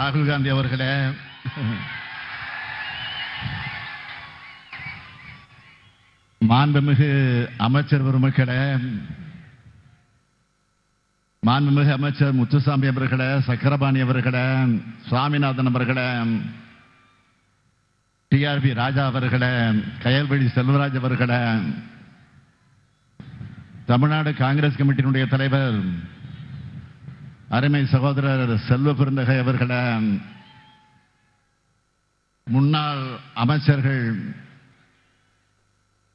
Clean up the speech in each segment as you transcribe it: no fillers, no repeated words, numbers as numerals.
ராகுல் காந்தி அவர்களே, மாண்புமிகு அமைச்சர் பெருமக்களே, மாண்புமிகு அமைச்சர் முத்துசாமி அவர்களே, சக்கரபாணி அவர்களே, சுவாமிநாதன் அவர்களே, டிஆர்பி ராஜா அவர்களே, கயல்வழி செல்வராஜ் அவர்களே, தமிழ்நாடு காங்கிரஸ் கமிட்டியினுடைய தலைவர் அருமை சகோதரர் செல்வ பெருந்தகை அவர்களே, முன்னாள் அமைச்சர்கள்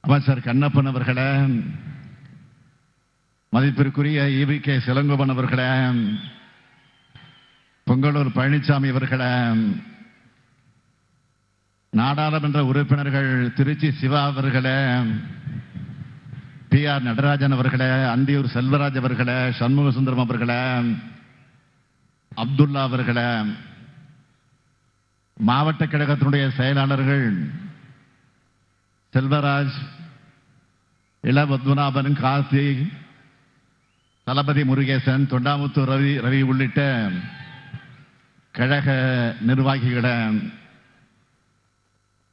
அமைச்சர் கண்ணப்பன் அவர்களே, மதிப்பிற்குரிய EVK சிலங்கோவன் அவர்களே, பொங்கலூர் பழனிசாமி அவர்களே, நாடாளுமன்ற உறுப்பினர்கள் திருச்சி சிவா அவர்களே, PR நடராஜன் அவர்களே, அந்தியூர் செல்வராஜ் அவர்களே, சண்முக சுந்தரம் அவர்களே, அப்துல்லா அவர்களே, மாவட்ட கழகத்தினுடைய செயலாளர்கள் செல்வராஜ், இளபத்மநாபன், கார்த்திக், தளபதி முருகேசன், தொண்டாமுத்தூர் ரவி உள்ளிட்ட கழக நிர்வாகிகளே,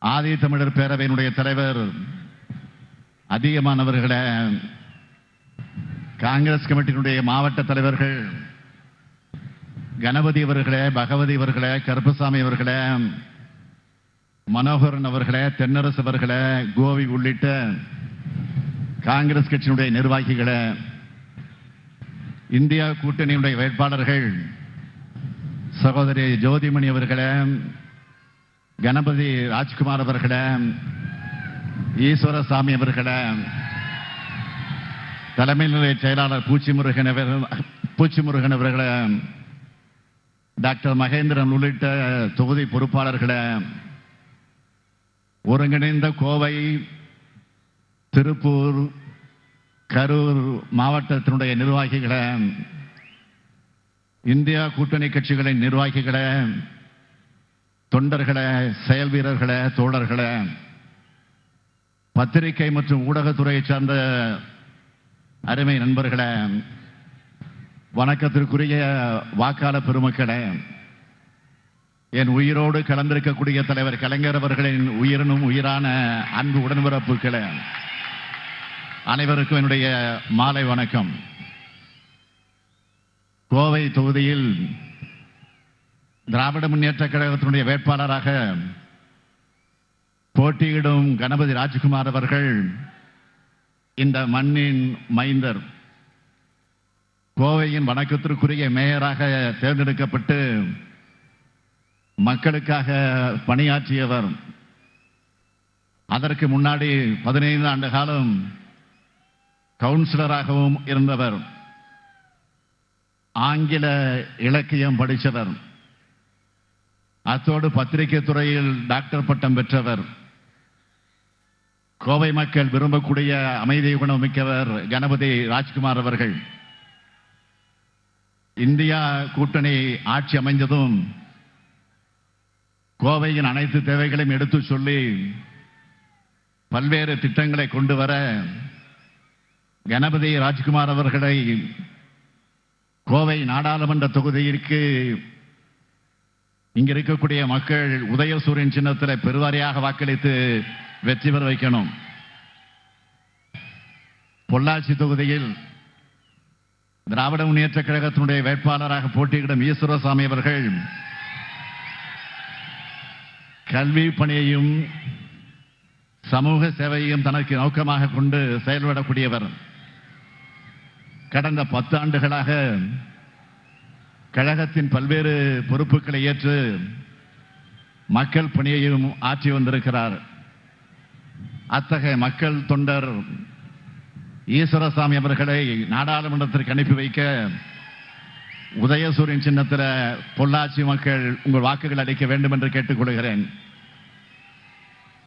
ஆதி தமிழர் பேரவையினுடைய தலைவர் அதிகமானவர்களே, காங்கிரஸ் கமிட்டியினுடைய மாவட்ட தலைவர்கள் கணபதி அவர்களே, பகவதி அவர்களே, கருப்பசாமி அவர்களே, மனோகரன் அவர்களே, தென்னரசு அவர்களே, கோவி உள்ளிட்ட காங்கிரஸ் கட்சியினுடைய நிர்வாகிகளே, இந்தியா கூட்டணியினுடைய வேட்பாளர்கள் சகோதரி ஜோதிமணி அவர்களே, கணபதி ராஜ்குமார் அவர்களே, ஈஸ்வரசாமி அவர்களே, தலைமை நிலைய செயலாளர் பூச்சிமுருகன் அவர்களே, டாக்டர் மகேந்திரன் உள்ளிட்ட தொகுதி பொறுப்பாளர்களே, ஒருங்கிணைந்த கோவை, திருப்பூர், கரூர் மாவட்டத்தினுடைய நிர்வாகிகளே, இந்தியா கூட்டணி கட்சிகளின் நிர்வாகிகளே, தொண்டர்களே, செயல் வீரர்களே, தோழர்களே, பத்திரிகை மற்றும் ஊடகத்துறையை சார்ந்த அருமை நண்பர்களே, வணக்கத்திற்குரிய வாக்காளர் பெருமக்களே, என் உயிரோடு கலந்திருக்கக்கூடிய தலைவர் கலைஞர் அவர்களின் உயிரினும் உயிரான அன்பு உடன்பிறப்புகளே, அனைவருக்கும் என்னுடைய மாலை வணக்கம். கோவை தொகுதியில் திராவிட முன்னேற்ற கழகத்தினுடைய வேட்பாளராக போட்டியிடும் கணபதி ராஜ்குமார் அவர்கள் இந்த மண்ணின் மைந்தர், கோவையின் வணக்கத்திற்குரிய மேயராக தேர்ந்தெடுக்கப்பட்டு மக்களுக்காக பணியாற்றியவர். அதற்கு முன்னாடி 15 ஆண்டு காலம் கவுன்சிலராகவும் இருந்தவர். ஆங்கில இலக்கியம் படித்தவர். அத்தோடு பத்திரிகை துறையில் டாக்டர் பட்டம் பெற்றவர். கோவை மக்கள் விரும்பக்கூடிய அமைதி குணம் மிக்கவர் கணபதி ராஜ்குமார் அவர்கள். இந்தியா கூட்டணி ஆட்சி அமைந்ததும் கோவையின் அனைத்து தேவைகளையும் எடுத்து சொல்லி பல்வேறு திட்டங்களை கொண்டு வர கணபதி ராஜ்குமார் அவர்களை கோவை நாடாளுமன்ற தொகுதிக்கு இங்க இருக்கக்கூடிய மக்கள் உதயசூரியன் சின்னத்தில் பெருவாரியாக வாக்களித்து வெற்றி பெற வைக்கணும். பொள்ளாச்சி தொகுதியில் திராவிட முன்னேற்ற கழகத்தினுடைய வேட்பாளராக போட்டியிடும் ஈஸ்வரசாமி அவர்கள் கல்வி பணியையும் சமூக சேவையையும் தனக்கு நோக்கமாக கொண்டு செயல்படக்கூடியவர். கடந்த 10 ஆண்டுகளாக கழகத்தின் பல்வேறு பொறுப்புகளை ஏற்று மக்கள் பணியையும் ஆற்றி வந்திருக்கிறார். அத்தகைய மக்கள் தொண்டர் ஈஸ்வரசாமி அவர்களை நாடாளுமன்றத்திற்கு அனுப்பி வைக்க உதயசூரியன் சின்னத்தில் பொள்ளாச்சி மக்கள் உங்கள் வாக்குகள் அளிக்க வேண்டும் என்று கேட்டுக்கொள்கிறேன்.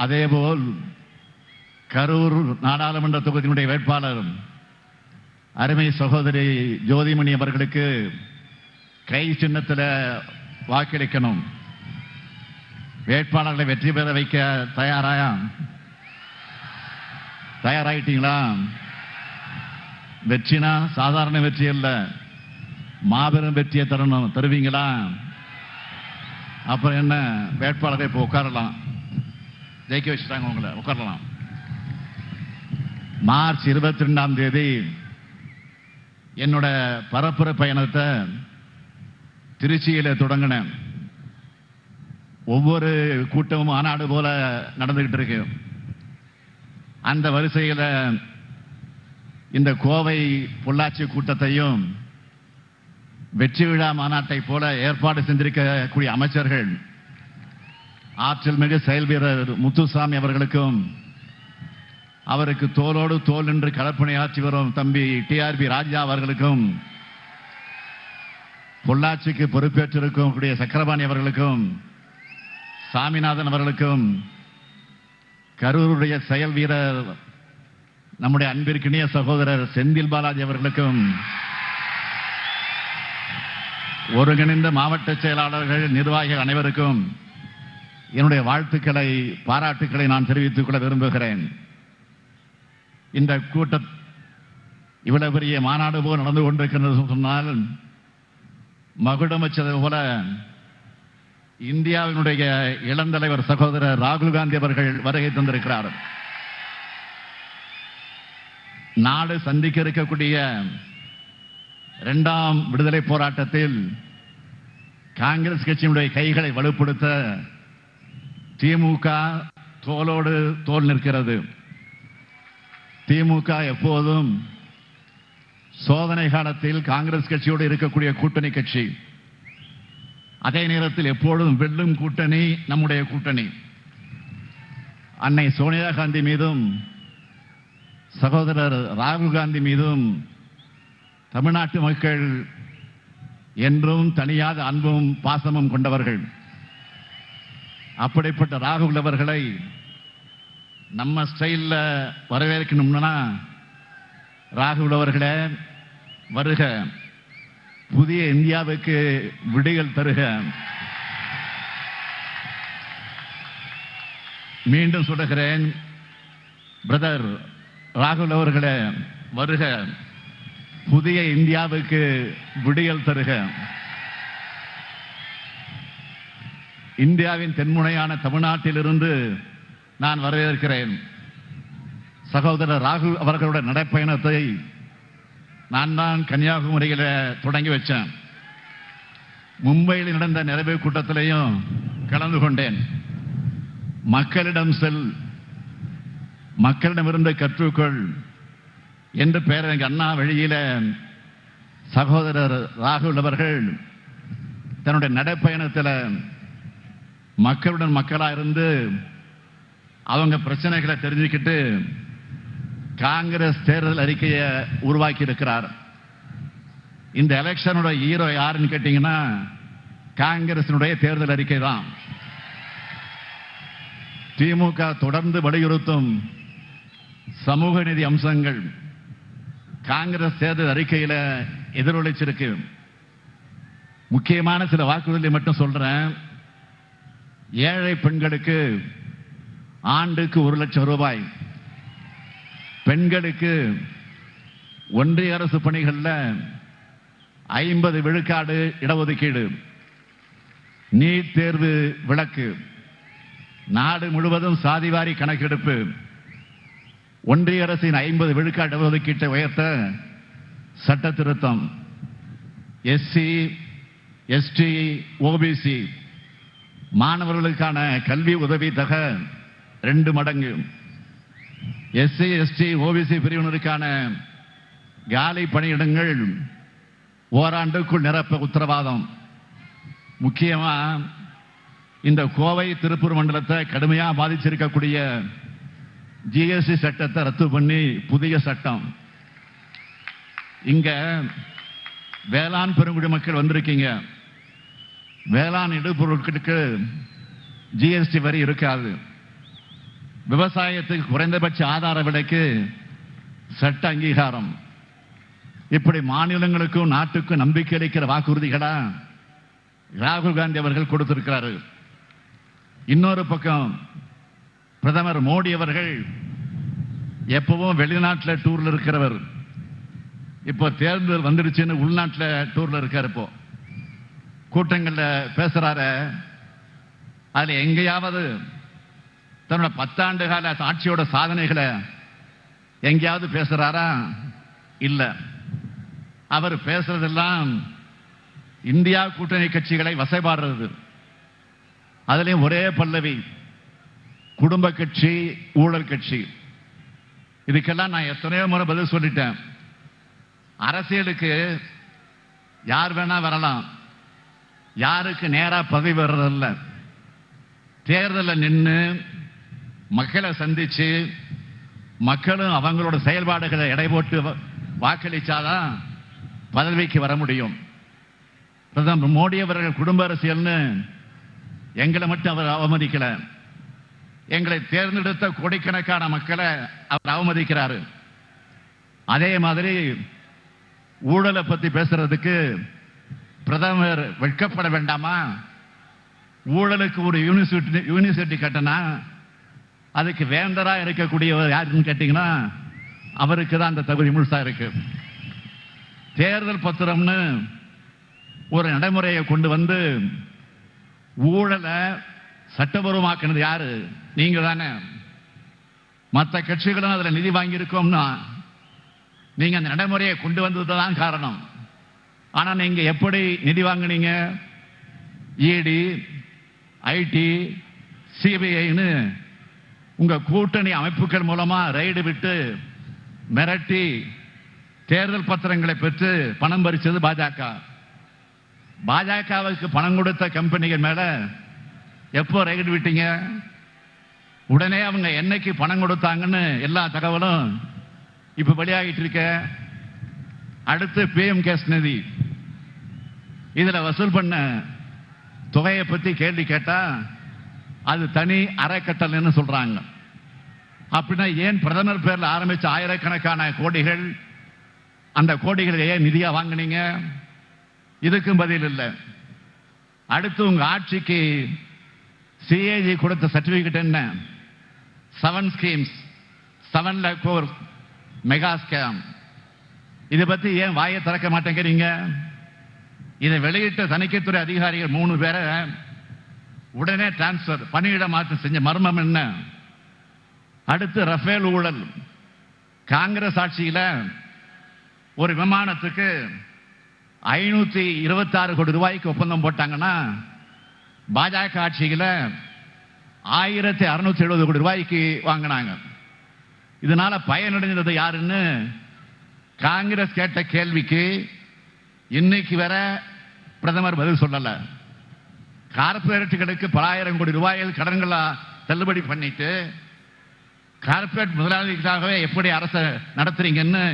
அதேபோல் கரூர் நாடாளுமன்ற தொகுதியினுடைய வேட்பாளர் அருமை சகோதரி ஜோதிமணி அவர்களுக்கு கை சின்னத்தில் வாக்களிக்கணும். வேட்பாளர்களை வெற்றி பெற வைக்க தயாராயிட்டீங்களா? வெற்றினா சாதாரண வெற்றி அல்ல, மாபெரும் வெற்றியை தருவீங்களா? அப்புறம் என்ன வேட்பாளரை இப்போ உட்காரலாம், ஜெயிக்க வச்சுட்டாங்க, உங்களை உட்காரலாம். மார்ச் 22ஆம் தேதி என்னோட பரப்புரை பயணத்தை திருச்சியில தொடங்கினேன். ஒவ்வொரு கூட்டமும் மாநாடு போல நடந்துகிட்டு இருக்கு. அந்த வரிசையில இந்த கோவை பொள்ளாச்சி கூட்டத்தையும் வெற்றி விழா மாநாட்டை போல ஏற்பாடு செஞ்சிருக்கக்கூடிய அமைச்சர்கள், ஆற்றல் மிகு செயல் வீரர் முத்துசாமி அவர்களுக்கும், அவருக்கு தோளோடு தோல் நின்று களப்பணியாற்றி வரும் தம்பி டிஆர்பி ராஜா அவர்களுக்கும், பொள்ளாச்சிக்கு பொறுப்பேற்றிருக்கக்கூடிய சக்கரபாணி அவர்களுக்கும், சாமிநாதன் அவர்களுக்கும், கரூருடைய செயல் வீரர் நம்முடைய அன்பிற்கினிய சகோதரர் செந்தில் பாலாஜி அவர்களுக்கும், ஒருங்கிணைந்த மாவட்ட செயலாளர்கள், நிர்வாகிகள் அனைவருக்கும் என்னுடைய வாழ்த்துக்களை, பாராட்டுக்களை நான் தெரிவித்துக் கொள்ள விரும்புகிறேன். இந்த கூட்டம் இவ்வளவு பெரிய மாநாடு போல் நடந்து கொண்டிருக்கிறது சொன்னால், மகுடம் வச்சது போல இந்தியாவினுடைய இளந்தலைவர் சகோதரர் ராகுல் காந்தி அவர்கள் வருகை தந்திருக்கிறார். நாடு சந்திக்க இருக்கக்கூடிய 2ஆம் விடுதலை போராட்டத்தில் காங்கிரஸ் கட்சியினுடைய கைகளை வலுப்படுத்த திமுக தோளோடு தோள் நிற்கிறது. திமுக எப்போதும் சோதனை காலத்தில் காங்கிரஸ் கட்சியோடு இருக்கக்கூடிய கூட்டணி கட்சி. அதே நேரத்தில் எப்பொழுதும் வெல்லும் கூட்டணி நம்முடைய கூட்டணி. அன்னை சோனியா காந்தி மீதும் சகோதரர் ராகுல் காந்தி மீதும் தமிழ்நாட்டு மக்கள் என்றும் தனியாத அன்பும் பாசமும் கொண்டவர்கள். அப்படிப்பட்ட ராகுல் அவர்களை நம்ம ஸ்டைல்ல வரவேற்கணும்னா, ராகுல் அவர்களே வருக, புதிய இந்தியாவுக்கு விடியல் தருக. மீண்டும் சொல்லுகிறேன், பிரதர் ராகுல் அவர்களே வருக, புதிய இந்தியாவுக்கு விடியல் தருக. இந்தியாவின் தென்முனையான தமிழ்நாட்டிலிருந்து நான் வரவேற்கிறேன். சகோதரர் ராகுல் அவர்களுடைய நடைப்பயணத்தை நான் தான் கன்னியாகுமரியில் தொடங்கி வச்சேன். மும்பையில் நடந்த நிறைவு கூட்டத்திலையும் கலந்து கொண்டேன். மக்களிடம் செல், மக்களிடமிருந்து கற்றுக்கொள் என்று பேரறிஞர் அண்ணா வழியில சகோதரர் ராகுல் அவர்கள் தன்னுடைய நடைப்பயணத்தில் மக்களுடன் மக்களா இருந்து அவங்க பிரச்சனைகளை தெரிஞ்சுக்கிட்டு காங்கிரஸ் தேர்தல் அறிக்கையை உருவாக்கி இருக்கிறார். இந்த எலெக்ஷனோட ஹீரோ யாருன்னு கேட்டீங்கன்னா, காங்கிரசினுடைய தேர்தல் அறிக்கை தான். திமுக தொடர்ந்து வலியுறுத்தும் சமூக நீதி அம்சங்கள் காங்கிரஸ் தேர்தல் அறிக்கையில எதிரொலிச்சிருக்கு. முக்கியமான சில வாக்குறுதிகளை மட்டும் சொல்றேன். ஏழை பெண்களுக்கு ஆண்டுக்கு 1 லட்சம் ரூபாய், பெண்களுக்கு ஒன்றிய அரசு பணிகளில் 50 விழுக்காடு இடஒதுக்கீடு, நீட் தேர்வு விலக்கு, நாடு முழுவதும் சாதிவாரி கணக்கெடுப்பு, ஒன்றிய அரசின் 50 விழுக்காடு இடஒதுக்கீட்டை உயர்த்த சட்ட திருத்தம், எஸ்சி எஸ்டி ஓபிசி மாணவர்களுக்கான கல்வி உதவி தொகை 2 மடங்கு, எஸ்சி எஸ்டி ஓபிசி பிரிவினருக்கான காலி பணியிடங்கள் ஓராண்டுக்குள் நிரப்ப உத்தரவாதம். முக்கியமா இந்த கோவை திருப்பூர் மண்டலத்தை கடுமையா பாதிச்சிருக்கக்கூடிய ஜிஎஸ்டி சட்டத்தை ரத்து பண்ணி புதிய சட்டம். இங்க வேளாண் பெருங்குடி மக்கள் வந்திருக்கீங்க. வேளாண் இடுபொருட்களுக்கு ஜிஎஸ்டி வரி இருக்காது. விவசாயத்துக்கு குறைந்தபட்ச ஆதார விலைக்கு சட்ட அங்கீகாரம். இப்படி மாநிலங்களுக்கும் நாட்டுக்கும் நம்பிக்கை அளிக்கிற வாக்குறுதிகளா ராகுல் காந்தி அவர்கள் கொடுத்திருக்கிறாரு. இன்னொரு பக்கம் பிரதமர் மோடி அவர்கள் எப்பவும் வெளிநாட்டில் டூர்ல இருக்கிறவர். இப்போ தேர்தல் வந்துடுச்சுன்னு உள்நாட்டில் டூர்ல இருக்காரு. இப்போ கூட்டங்கள்ல பேசுறாரு, அதுல எங்கேயாவது தன்னோட 10 ஆண்டு கால ஆட்சியோட சாதனைகளை எங்கேயாவது பேசுறாரா? இல்ல. அவர் பேசுறதெல்லாம் இந்தியா கூட்டணி கட்சிகளை வசைபாடுறது. அதுலயும் ஒரே பல்லவி, குடும்ப கட்சி, ஊழல் கட்சி. இதுக்கெல்லாம் நான் எத்தனையோ முறை பதில் சொல்லிட்டேன். அரசியலுக்கு யார் வேணா வரலாம், யாருக்கு நேரா பதவி வர்றதில்ல. தேர்தலில் நின்று மக்களை சந்திச்சு மக்களும் அவங்களோட செயல்பாடுகளை எடை போட்டு வாக்களிச்சாதான் பதவிக்கு வர முடியும். பிரதமர் மோடி அவர்கள் குடும்ப அரசியல்னு எங்களை மட்டும் அவர் அவமதிக்கல, எங்களை தேர்ந்தெடுத்த கோடிக்கணக்கான மக்களை அவர் அவமதிக்கிறாரு. அதே மாதிரி ஊழலை பத்தி பேசுறதுக்கு பிரதமர் வெட்கப்பட வேண்டாமா? ஊழலுக்கு ஒரு யூனிவர்சிட்டி கட்டினா அதுக்கு வேந்தரா இருக்கக்கூடியவர் யாருன்னு கேட்டீங்கன்னா அவருக்கு தான் அந்த தகுதி முழுசா இருக்கு. தேர்தல் பத்திரம்னு ஒரு நடைமுறையை கொண்டு வந்து ஊழலை சட்டபூர்வமாக்கினது யாரு? நீங்க தானே. மற்ற கட்சிகளும் அதுல நிதி வாங்கியிருக்கோம்னா நீங்க அந்த நடைமுறையை கொண்டு வந்ததுதான் காரணம். ஆனா நீங்க எப்படி நிதி வாங்கினீங்க? இடி, ஐடி, சிபிஐன்னு உங்க கூட்டணி அமைப்புகள் மூலமா ரைடு விட்டு மிரட்டி தேர்தல் பத்திரங்களை பெற்று பணம் பறிச்சது பாஜக. பாஜகவுக்கு பணம் கொடுத்த கம்பெனிகள் மேல எப்போ ரைடு விட்டீங்க? உடனே அவங்க என்னைக்கு பணம் கொடுத்தாங்கன்னு எல்லா தகவலும் இப்ப வெளியாகிட்டு இருக்க. அடுத்து PM கேஸ் நிதி, இதுல வசூல் பண்ண தொகையை பத்தி கேள்வி கேட்டா அது தனி அறக்கட்டளைன்னு சொல்றாங்க. அப்படின்னா ஏன் பிரதமர் பேர்ல ஆரம்பிச்ச ஆயிரக்கணக்கான கோடிகள், அந்த கோடிகளை ஏன் நிதியா வாங்கினீங்க? இதுக்கும் பதில் இல்லை. அடுத்து உங்க ஆட்சிக்கு CAG கொடுத்த சர்டிபிகேட் என்ன? 7 schemes, 7 lakh crore mega scam. இதை பத்தி ஏன் வாயை திறக்க மாட்டேங்கிறீங்க? இதை வெளியிட்ட தணிக்கைத்துறை அதிகாரிகள் 3 பேரை உடனே டிரான்ஸ்பர், பணியிட மாற்றம் செஞ்ச மர்மம் என்ன? அடுத்து ரஃபேல் ஊழல். காங்கிரஸ் ஆட்சியில ஒரு விமானத்துக்கு 526 கோடி ரூபாய்க்கு ஒப்பந்தம் போட்டாங்கன்னா பாஜக ஆட்சியில 1670 கோடி ரூபாய்க்கு வாங்கினாங்க. இதனால பயனடைந்தது யாருன்னு காங்கிரஸ் கேட்ட கேள்விக்கு இன்னைக்கு வர பிரதமர் பதில் சொல்லல. கார்பரேட்டுகளுக்கு பல ஆயிரம் கோடி ரூபாயில் கடன்களை தள்ளுபடி பண்ணிட்டு கார்பரேட் முதலாளிகளுக்காகவே எப்படி அரசை நடத்துறீங்கன்னு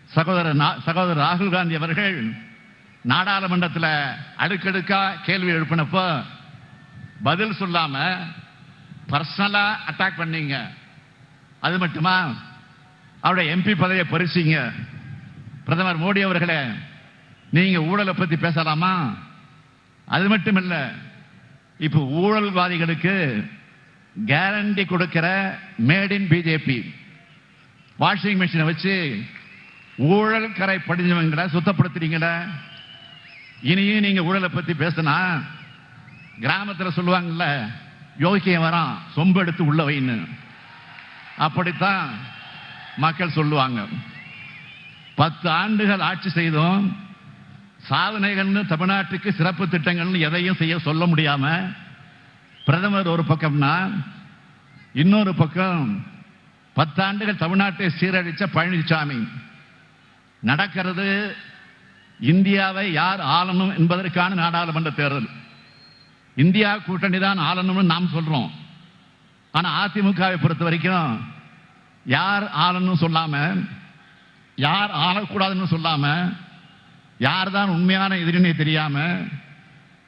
சகோதரர் ராகுல் காந்தி அவர்கள் நாடாளுமன்றத்தில் அடுக்கடுக்கா கேள்வி எழுப்பினப்போ பதில் சொல்லாம பர்சனலா அட்டாக் பண்ணீங்க. அது மட்டுமா, அவருடைய MP பதவியை பறிச்சீங்க. பிரதமர் மோடி அவர்களே, நீங்க ஊழலை பத்தி பேசலாமா? அது மட்டும் இல்ல, இப்ப ஊழல்வாதிகளுக்கு கேரண்டி கொடுக்கிற மேட் இன் பிஜேபி வாஷிங் மிஷினை வச்சு ஊழல் கரை படிஞ்சவங்களை சுத்தப்படுத்துறீங்களா? இனியும் நீங்க ஊழலை பத்தி பேசினா கிராமத்தில் சொல்லுவாங்கல்ல, யோகியம் வரான் சொம்பு எடுத்து உள்ள வைன்னு, அப்படித்தான் மக்கள் சொல்லுவாங்க. 10 ஆண்டுகள் ஆட்சி செய்தோம், சாதனைகள்னு தமிழ்நாட்டுக்கு சிறப்பு திட்டங்கள்னு எதையும் செய்ய சொல்ல முடியாம பிரதமர் ஒரு பக்கம்னா, இன்னொரு பக்கம் 10 ஆண்டுகள் தமிழ்நாட்டை சீரழிச்ச பழனிசாமி. நடக்கிறது இந்தியாவை யார் ஆளணும் என்பதற்கான நாடாளுமன்ற தேர்தல். இந்தியா கூட்டணி தான் ஆளணும்னு நாம் சொல்றோம். ஆனா அதிமுகவை பொறுத்த வரைக்கும் யார் ஆளணும் சொல்லாம, யார் ஆளக்கூடாதுன்னு சொல்லாம, யார் தான் உண்மையான எதிரினே தெரியாம,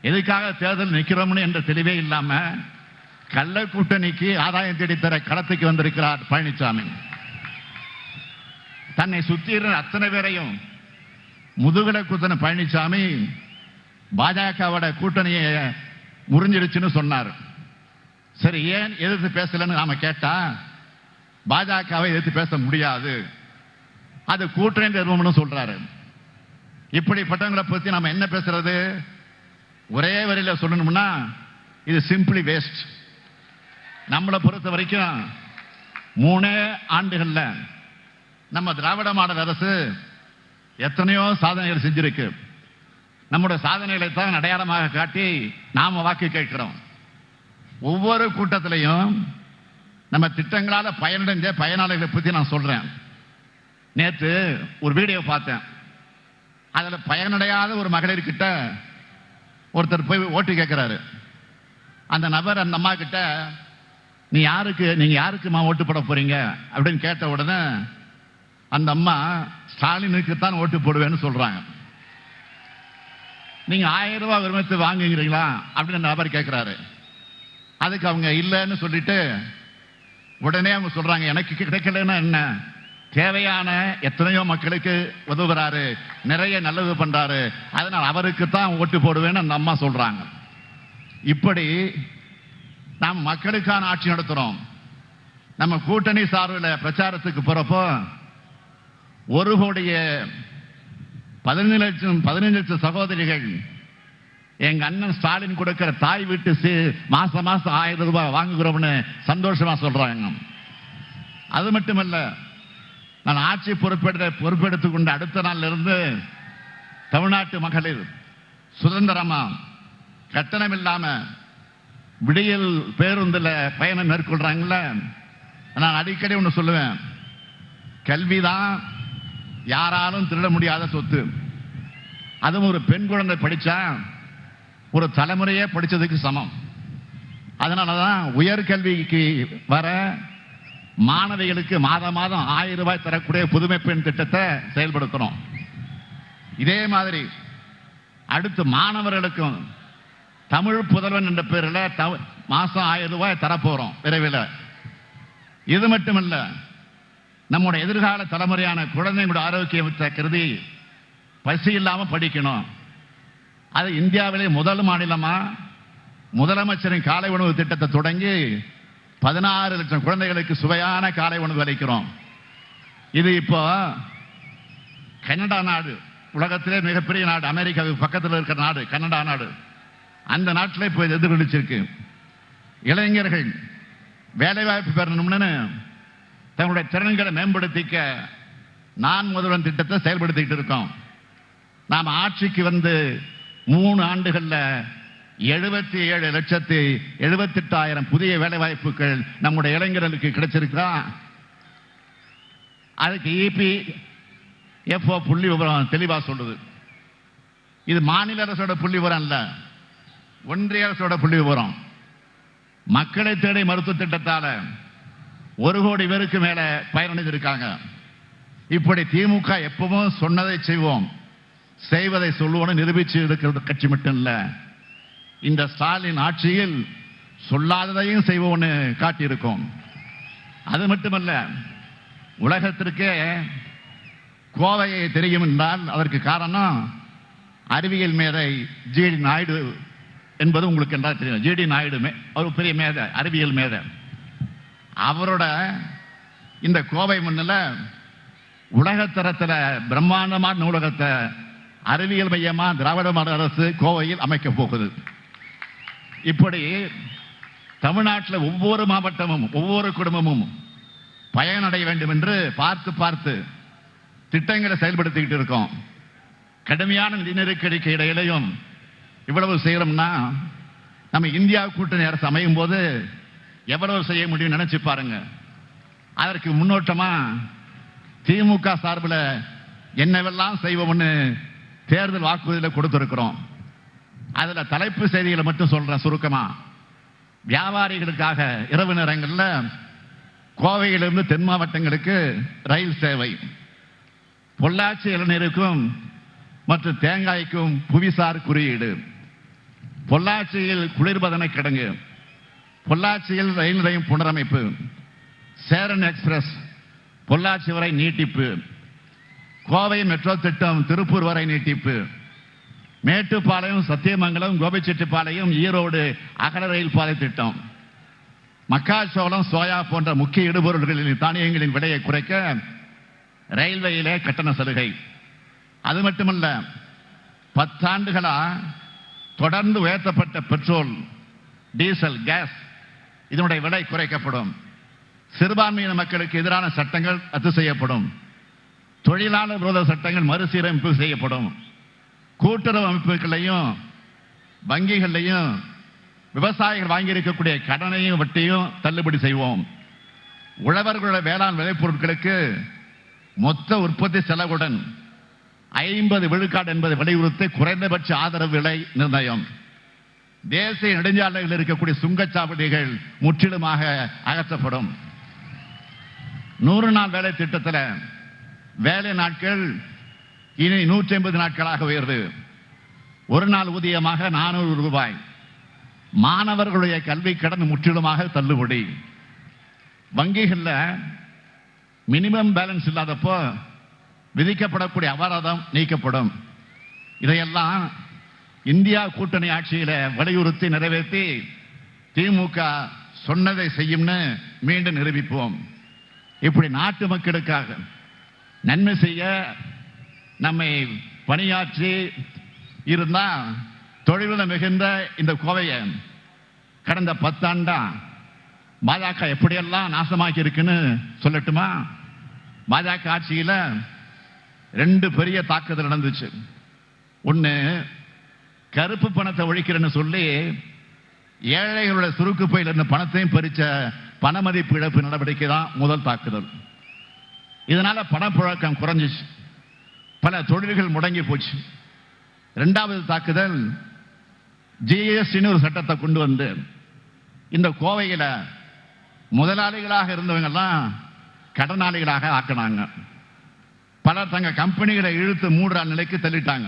எதுக்காக தேர்தல் நிற்கிறோம்னு என்ற தெளிவே இல்லாம கள்ள கூட்டணிக்கு ஆதாயம் தேடித்தர களத்துக்கு வந்திருக்கிறார் பழனிசாமி. தன்னை சுற்றி அத்தனை பேரையும் முதுகலை குத்தன பழனிசாமி பாஜகவோட கூட்டணியை முறிஞ்சிடுச்சுன்னு சொன்னார். சரி, ஏன் எதிர்த்து பேசலன்னு நாம கேட்டா, பாஜகவை எதிர்த்து பேச முடியாது, அது கூட்டணி நிறுவனம் சொல்றாரு. இப்படிப்பட்டவங்களை பத்தி நாம என்ன பேசுறது? ஒரே வரியில சொல்லணும்னா, இது சிம்பிளி வேஸ்ட். நம்மளை பொறுத்த வரைக்கும் 3 ஆண்டுகள்ல நம்ம திராவிட மாடல் அரசு எத்தனையோ சாதனைகள் செஞ்சிருக்கு. நம்முடைய சாதனைகளை தான் அடையாளமாக காட்டி நாம வாக்கு கேட்கிறோம். ஒவ்வொரு கூட்டத்திலையும் நம்ம திட்டங்களால பயனடைஞ்ச பயனாளிகளை பத்தி நான் சொல்றேன். நேற்று ஒரு வீடியோ பார்த்தேன். அதுல பயனடையாத ஒரு மகளிர் கிட்ட ஒருத்தர் போய் ஓட்டு கேட்கிறாரு. அந்த நபர் அந்த அம்மா கிட்ட நீங்க யாருக்குமா ஓட்டு போட போறீங்க அப்படின்னு கேட்ட உடனே அந்த அம்மா ஸ்டாலினுக்கு தான் ஓட்டு போடுவேன்னு சொல்றாங்க. நீங்க 1000 ரூபாய் விரும்பத்து வாங்குகிறீங்களா அப்படின்னு அந்த நபர் கேட்கிறாரு. அதுக்கு அவங்க இல்லைன்னு சொல்லிட்டு உடனே அவங்க சொல்றாங்க, எனக்கு கிடைக்கலன்னா என்ன, தேவையான எத்தனையோ மக்களுக்கு உதவுறாரு, நிறைய நல்லது பண்றாரு, அதனால் அவருக்கு தான் ஓட்டு போடுவேன்னு அந்த அம்மா சொல்றாங்க. இப்படி நாம் மக்களுக்கான ஆட்சி நடத்துறோம். நம்ம கூட்டணி சார்பில் பிரச்சாரத்துக்கு போறப்போ 15 லட்சம் சகோதரிகள் எங்க அண்ணன் ஸ்டாலின் கொடுக்கிற தாய் வீட்டு மாசம் 1000 ரூபாய் வாங்குகிறோம்னு சந்தோஷமா சொல்றாங்க. அது மட்டுமல்ல, நான் ஆட்சி பொறுப்பெடுத்துக் கொண்ட அடுத்த நாள்ல இருந்து தமிழ்நாட்டு மகளிர் சுதந்திரமா கட்டணம் இல்லாம விடியல் பேருந்துல பயணம் மேற்கொள்றாங்கல்ல. நான் அடிக்கடி ஒன்று சொல்லுவேன், கல்விதான் யாராலும் திருட முடியாத சொத்து. அதுவும் ஒரு பெண் குழந்தை படிச்சா ஒரு தலைமுறையே படிச்சதுக்கு சமம். அதனாலதான் உயர்கல்விக்கு வர மாணவிகளுக்கு மாதம் 1000 ரூபாய் தரக்கூடிய புதுமை பெண் திட்டத்தை செயல்படுத்துறோம். இதே மாதிரி அடுத்து மாணவர்களுக்கும் தமிழ் புதல்வன் என்ற பேரில் மாசம் 1000 ரூபாய் தரப்போறோம் விரைவில். இது மட்டுமல்ல, நம்முடைய எதிர்கால தலைமுறையான குழந்தைகளுடைய ஆரோக்கியத்தை கருதி பசி இல்லாம படிக்கணும். அது இந்தியாவிலே முதல் மாநிலமா முதலமைச்சரின் காலை உணவு திட்டத்தை தொடங்கி 16 லட்சம் குழந்தைகளுக்கு சுவையான காலை உணவு அளிக்கிறோம். இது இப்போ கனடா நாடு, உலகத்திலே மிகப்பெரிய நாடு, அமெரிக்காவுக்கு பக்கத்தில் இருக்கிற நாடு கனடா நாடு, அந்த நாட்டில் இப்போ எதிர்கொள்ளிச்சிருக்கு. இளைஞர்கள் வேலைவாய்ப்பு பெறணும்னு தங்களுடைய திறன்களை மேம்படுத்திக்க நான் முதல்வன் திட்டத்தை செயல்படுத்திட்டு இருக்கோம். நாம் ஆட்சிக்கு வந்து 3 ஆண்டுகள்ல 77,78,000 புதிய வேலைவாய்ப்புகள் நம்முடைய இளைஞர்களுக்கு கிடைச்சிருக்கா. அதுக்கு EPFO புள்ளி விவரம் தெளிவா சொல்லுது. இது மாநில அரசோட புள்ளி விவரம் இல்ல, ஒன்றிய அரசோட புள்ளி விவரம். மக்களை தேடி மருத்துவ திட்டத்தால 1 கோடி பேருக்கு மேல பயனடைந்திருக்காங்க. இப்படி திமுக எப்பவும் சொன்னதை செய்வோம், செய்வதை சொல்லுவோம் நிரூபிச்சு இருக்கிற கட்சி மட்டும் இல்ல, இந்த ஸ்டாலின் ஆட்சியில் சொல்லாததையும் செய்வோம்னு காட்டியிருக்கோம். அது மட்டுமல்ல, உலகத்திற்கே கோவையை தெரியும் என்றால் அதற்கு காரணம் அறிவியல் மேதை ஜிடி நாயுடு என்பது உங்களுக்கு என்றால் தெரியும். ஜிடி நாயுடு ஒரு பெரிய மேதை, அறிவியல் மேதை. அவரோட இந்த கோவை மண்ணில் உலகத்தரத்தில் பிரம்மாண்டமான நூலகத்தை அறிவியல் மையமா திராவிட மாடல் அரசு கோவையில் அமைக்க போகுது. இப்படி தமிழ்நாட்டில் ஒவ்வொரு மாவட்டமும் ஒவ்வொரு குடும்பமும் பயனடைய வேண்டும் என்று பார்த்து பார்த்து திட்டங்களை செயல்படுத்திக்கிட்டு இருக்கோம். கடுமையான நிதி நெருக்கடிக்கு இடையிலையும் இவ்வளவு செய்யறோம்னா நம்ம இந்தியா கூட்டணி அரசு அமையும் போது எவ்வளவு செய்ய முடியும் நினைச்சு பாருங்க. அதற்கு முன்னோட்டமா திமுக சார்பில் என்னவெல்லாம் செய்வோம்னு தேர்தல் வாக்குறுதியில் கொடுத்திருக்கிறோம். அதுல தலைப்பு செய்திகளை மட்டும் சொல்றேன் சுருக்கமா. வியாபாரிகளுக்காக இரவு நேரங்களில் கோவையிலிருந்து தென் மாவட்டங்களுக்கு ரயில் சேவை, பொள்ளாச்சி இளநீருக்கும் மற்றும் தேங்காய்க்கும் புவிசார் குறியீடு, பொள்ளாச்சியில் குளிர்பதன கிடங்கு, பொள்ளாச்சியில் ரயில் நிலையம் புனரமைப்பு, சேரன் எக்ஸ்பிரஸ் பொள்ளாச்சி வரை நீட்டிப்பு, கோவை மெட்ரோ திட்டம் திருப்பூர் வரை நீட்டிப்பு, மேட்டுப்பாளையம் சத்தியமங்கலம் கோபிச்செட்டிப்பாளையம் ஈரோடு அகல ரயில் பாதை திட்டம், மக்காச்சோளம் சோயா போன்ற முக்கிய இடுபொருள்களின் தானியங்களின் விலையை குறைக்க ரயில்வேயிலே கட்டண சலுகை. அது மட்டுமல்ல, 10 ஆண்டுகளா தொடர்ந்து உயர்த்தப்பட்ட பெட்ரோல், டீசல், கேஸ் இதனுடைய விலை குறைக்கப்படும். சிறுபான்மையின மக்களுக்கு எதிரான சட்டங்கள் ரத்து செய்யப்படும். தொழிலாளர் விரோத சட்டங்கள் மறுசீரமைப்பு செய்யப்படும். கூட்டுறவு அமைப்புகளையும் வங்கிகளையும் விவசாயிகள் வாங்கியிருக்கக்கூடிய கடனையும் வட்டியும் தள்ளுபடி செய்வோம். உழவர்களுடைய வேளாண் விளைபொருட்களுக்கு மொத்த உற்பத்தி செலவுடன் 50 விழுக்காடு என்பதை வலியுறுத்தி குறைந்தபட்ச ஆதரவு விலை நிர்ணயம். தேசிய நெடுஞ்சாலைகளில் இருக்கக்கூடிய சுங்கச்சாவடிகள் முற்றிலுமாக அகற்றப்படும். 100 நாள் வேலை திட்டத்தில் வேலை நாட்கள் இனி 150 நாட்களாக உயர்வு. ஒரு நாள் ஊதியமாக 400 ரூபாய். மாணவர்களுடைய கல்வி கடன் முற்றிலுமாக தள்ளுபடி. வங்கிகளில் மினிமம் பேலன்ஸ் இல்லாதப்போ விதிக்கப்படக்கூடிய அபராதம் நீக்கப்படும். இதையெல்லாம் இந்தியா கூட்டணி ஆட்சியில் வலியுறுத்தி நிறைவேற்றி திமுக சொன்னதை செய்யும்னு மீண்டும் நிரூபிப்போம். இப்படி நாட்டு மக்களுக்காக நன்மை செய்ய நம்மை பணியாற்றி இருந்தா தொழில்நுட்பம் மிகுந்த இந்த கோவையை கடந்த 10 ஆண்டா பாஜக எப்படியெல்லாம் நாசமாக்கி இருக்குன்னு சொல்லட்டுமா? பாஜக ஆட்சியில் 2 பெரிய தாக்குதல் நடந்துச்சு. ஒன்று, கருப்பு பணத்தை ஒழிக்கிறேன்னு சொல்லி ஏழைகளுடைய சுருக்கு பையில் இருந்த பணத்தையும் பறிச்ச பண மதிப்பு இழப்பு நடவடிக்கை தான் முதல் தாக்குதல். இதனால பணப்புழக்கம் குறைஞ்சிச்சு, பல தொழில்கள் முடங்கி போச்சு. 2வது தாக்குதல் ஜிஎஸ்டின்னு ஒரு சட்டத்தை கொண்டு வந்து இந்த கோவையில் முதலாளிகளாக இருந்தவங்கெல்லாம் கடனாளிகளாக ஆக்கினாங்க. பலர் தங்க கம்பெனிகளை இழுத்து மூடுற நிலைக்கு தள்ளிட்டாங்க.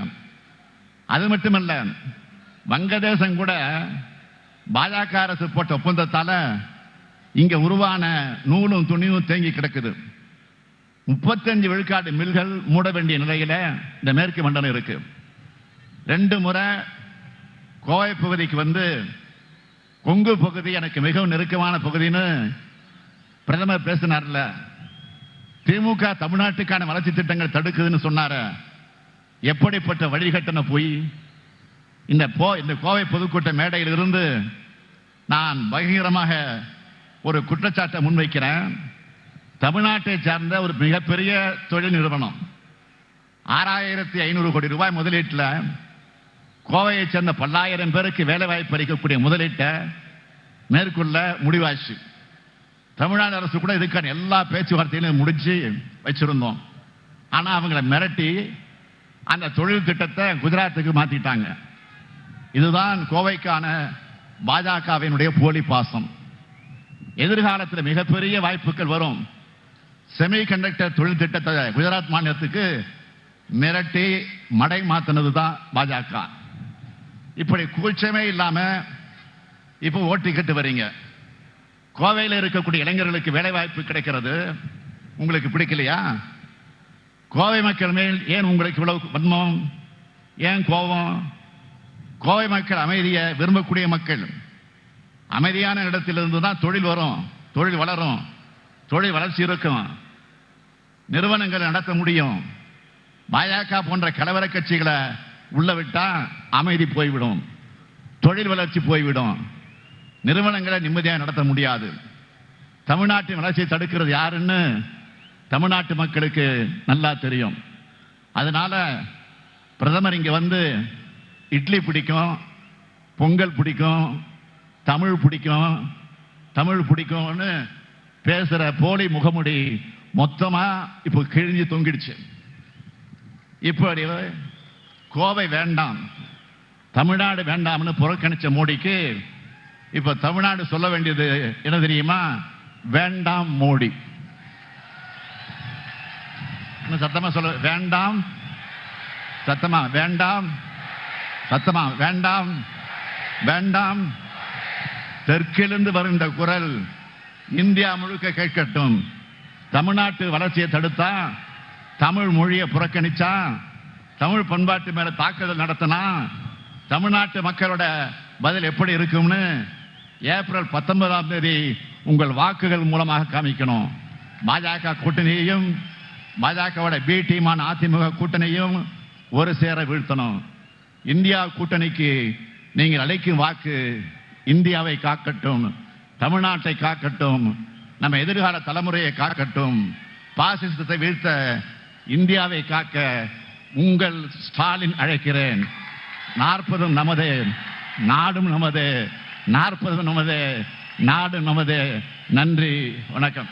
அது மட்டுமல்ல, வங்கதேசம் கூட பாஜக அரசு போட்ட ஒப்பந்தத்தால இங்க உருவான நூலும் துணியும் தேங்கி கிடக்குது. 35 விழுக்காடு மில்கள் மூட வேண்டிய நிலையில இந்த மேற்கு மண்டலம் இருக்கு. 2 முறை கோவை பகுதிக்கு வந்து கொங்கு பகுதி எனக்கு மிகவும் நெருக்கமான பகுதின்னு பிரதமர் பேசினார்ல. திமுக தமிழ்நாட்டுக்கான வளர்ச்சி திட்டங்கள் தடுக்குதுன்னு சொன்னார. எப்படிப்பட்ட வழிகட்டண போய் இந்த கோவை பொதுக்கூட்ட மேடையில் இருந்து நான் பகிரமாக ஒரு குற்றச்சாட்டை முன்வைக்கிறேன். தமிழ்நாட்டை சார்ந்த ஒரு மிகப்பெரிய தொழில் நிறுவனம் 6500 கோடி ரூபாய் முதலீட்டில் கோவையை சேர்ந்த பல்லாயிரம் பேருக்கு வேலை வாய்ப்பு அளிக்கக்கூடிய முதலீட்டை மேற்கொள்ள முடிவாச்சு. தமிழ்நாடு அரசு கூட இதுக்கான எல்லா பேச்சுவார்த்தையிலும் முடிச்சு வச்சிருந்தோம். ஆனா அவங்களை மிரட்டி அந்த தொழில் திட்டத்தை குஜராத்துக்கு மாத்திட்டாங்க. இதுதான் கோவைக்கான பாஜகவினுடைய போலி பாசம். எதிர்காலத்தில் மிகப்பெரிய வாய்ப்புகள் வரும். செமி கண்டக்டர் தொழில் திட்டத்தை குஜராத் மாநிலத்துக்கு மிரட்டி மடை மாத்தினது தான் பாஜக. இப்படி கூச்சமே இல்லாம இப்போ ஓட்டிக்கிட்டு வரீங்க. கோவையில் இருக்கக்கூடிய இளைஞர்களுக்கு வேலை வாய்ப்பு கிடைக்கிறது உங்களுக்கு பிடிக்கலையா? கோவை மக்கள் மேல் ஏன் உங்களுக்கு இவ்வளவு வன்மம், ஏன் கோபம்? கோவை மக்கள் அமைதியை விரும்பக்கூடிய மக்கள். அமைதியான இடத்திலிருந்து தான் தொழில் வரும், தொழில் வளரும், தொழில் வளர்ச்சி இருக்கும், நிறுவனங்கள் நடத்த முடியும். பாஜக போன்ற கலவர கட்சிகளை உள்ள விட்டா அமைதி போய்விடும், தொழில் வளர்ச்சி போய்விடும், நிறுவனங்களை நிம்மதியாக நடத்த முடியாது. தமிழ்நாட்டின் வளர்ச்சியை தடுக்கிறது யாருன்னு தமிழ்நாட்டு மக்களுக்கு நல்லா தெரியும். அதனால பிரதமர் இங்க வந்து இட்லி பிடிக்கும், பொங்கல் பிடிக்கும், தமிழ் பிடிக்கும், தமிழ் பிடிக்கும்னு பேசுற போலி முகமுடி மொத்தமா இப்போ கிழிஞ்சு தொங்கிடுச்சு. இப்படி கோவை வேண்டாம், தமிழ்நாடு வேண்டாம்னு புறக்கணிச்ச மோடிக்கு இப்ப தமிழ்நாடு சொல்ல வேண்டியது என்ன தெரியுமா? வேண்டாம் மோடி. சத்தமா சொல்ல வேண்டாம், சத்தமா வேண்டாம், சத்தமா வேண்டாம், வேண்டாம். தெற்கிலிருந்து வருகின்ற குரல் இந்தியா முழுக்க கேட்கட்டும். தமிழ்நாட்டு வளர்ச்சியை தடுத்தா, தமிழ் மொழியை புறக்கணிச்சா, தமிழ் பண்பாட்டு மேல தாக்குதல் நடத்தினா தமிழ்நாட்டு மக்களோட பதில் எப்படி இருக்கும்னு ஏப்ரல் 19ஆம் தேதி உங்கள் வாக்குகள் மூலமாக காமிக்கணும். பாஜக கூட்டணியையும் பாஜகவோட பி டீமான அதிமுக கூட்டணியும் ஒரு சேர வீழ்த்தணும். இந்தியா கூட்டணிக்கு நீங்கள் அளிக்கும் வாக்கு இந்தியாவை காக்கட்டும், தமிழ்நாட்டை காக்கட்டும், நம்ம எதிர்கால தலைமுறையை காக்கட்டும், பாசிசத்தை வீழ்த்த இந்தியாவை காக்க உங்கள் ஸ்டாலின் அழைக்கிறேன். 40 நமதே, நாடும் நமதே, 40 நமதே, நாடு நமதே. நன்றி, வணக்கம்.